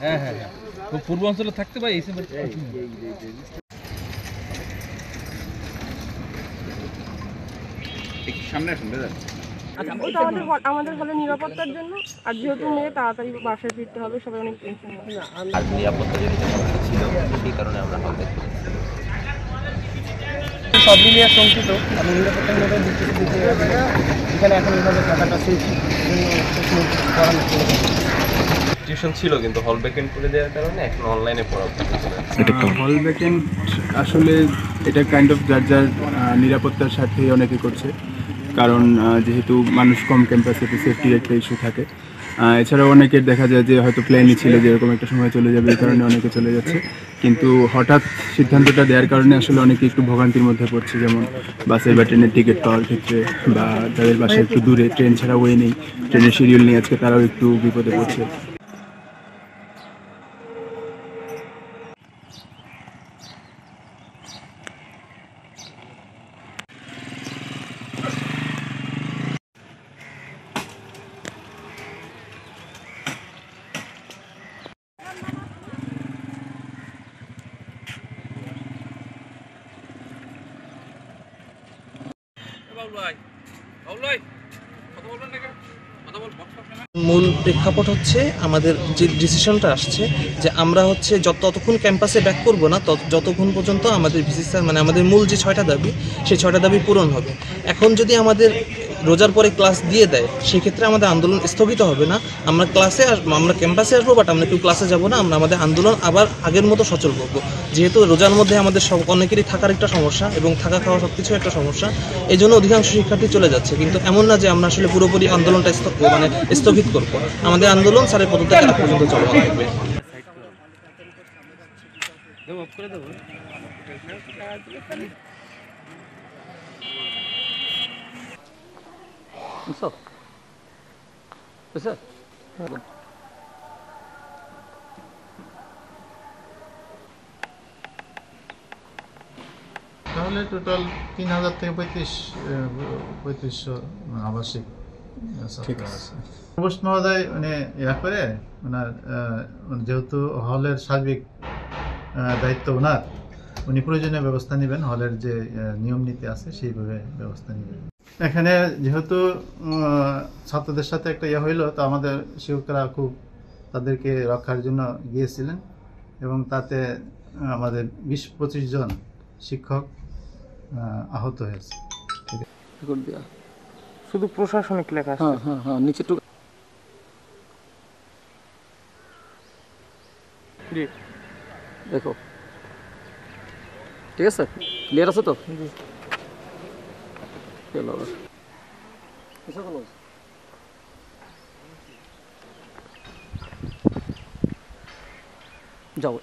হ্যাঁ হ্যাঁ হ্যাঁ, তো পূর্বাঞ্চলে থাকতে পাই এসে সামনে আসুন দাদা। ওটা আমাদের হলে নিরাপত্তার জন্য, আর যেহেতু মেয়ে তাড়াতাড়ি বাসায় ফিরতে হবে, সবাই অনেক টেনশন হবে। আর নিরাপত্তা জনিত সমস্যা ছিল, সেই কারণে আমরা হল দেখতে সব মিলিয়ে শঙ্কিত। আমি নিরাপত্তার মধ্যে এখানে এখন এইভাবে থাকাটা সেই সিচুয়েশন ছিল, কিন্তু হল ভ্যাকেন্ট করে দেওয়ার কারণে এখন অনলাইনে পড়া হল ভ্যাকেন্ট আসলে এটা কাইন্ড অফ যার যার নিরাপত্তার সাথে অনেকে করছে, কারণ যেহেতু মানুষ কম ক্যাম্পাসে, তো সেফটির একটা ইস্যু থাকে। এছাড়াও অনেকের দেখা যায় যে হয়তো প্ল্যানই ছিল যে এরকম একটা সময় চলে যাবে, এই কারণে অনেকে চলে যাচ্ছে। কিন্তু হঠাৎ সিদ্ধান্তটা দেওয়ার কারণে আসলে অনেকে একটু ভোগান্তির মধ্যে পড়ছে, যেমন বাসের বা ট্রেনের টিকিট পাওয়ার ক্ষেত্রে, বা যাদের বাসা একটু দূরে, ট্রেন ছাড়া ওয়ে নেই, ট্রেনের শিডিউল নিয়ে আজকে তারাও একটু বিপদে পড়ছে। মূল প্রেক্ষাপট হচ্ছে আমাদের যে ডিসিশনটা আসছে যে আমরা হচ্ছে ততক্ষণ ক্যাম্পাসে ব্যাক করব না যতক্ষণ পর্যন্ত আমাদের ভিসি মানে আমাদের মূল যে 6টা দাবি, সেই 6টা দাবি পূরণ হবে। এখন যদি আমাদের রোজার পরে ক্লাস দিয়ে দেয়, সেক্ষেত্রে আমাদের আন্দোলন স্থগিত হবে না। আমরা আমরা ক্যাম্পাসে আসবো, বাট আমরা কেউ ক্লাসে যাব না। আমরা আমাদের আন্দোলন আবার আগের মতো সচল করবো। যেহেতু রোজার মধ্যে আমাদের অনেকেরই থাকার একটা সমস্যা এবং থাকা খাওয়া সব কিছু একটা সমস্যা, এই জন্য অধিকাংশ শিক্ষার্থী চলে যাচ্ছে। কিন্তু এমন না যে আমরা আসলে পুরোপুরি আন্দোলনটা স্থগিত করবো। আমাদের আন্দোলন স্যারের পদত্যাগ আগ পর্যন্ত চলমান থাকবে। তাহলে টোটাল 3000 থেকে 3500 আবাসিক ছাত্র আছে। প্রভোস্ট মহোদয় মানে করে ওনার যেহেতু হলের সার্বিক দায়িত্ব ওনার, উনি প্রয়োজনীয় ব্যবস্থা নেবেন, হলের যে নিয়ম নীতি আছে সেইভাবে ব্যবস্থা নেবেন। এখানে যেহেতু ছাত্রদের সাথে একটা হইলো, তো আমাদের শিক্ষকরা খুব তাদেরকে রক্ষার জন্য গিয়েছিলেন, এবং তাতে আমাদের 20-25 জন শিক্ষক আহত হয়েছে। শুধু প্রশাসনিক লেখা আছে। হ্যাঁ হ্যাঁ নিচে দেখো, ঠিক আছে, ক্লিয়ার আছে তো? যাও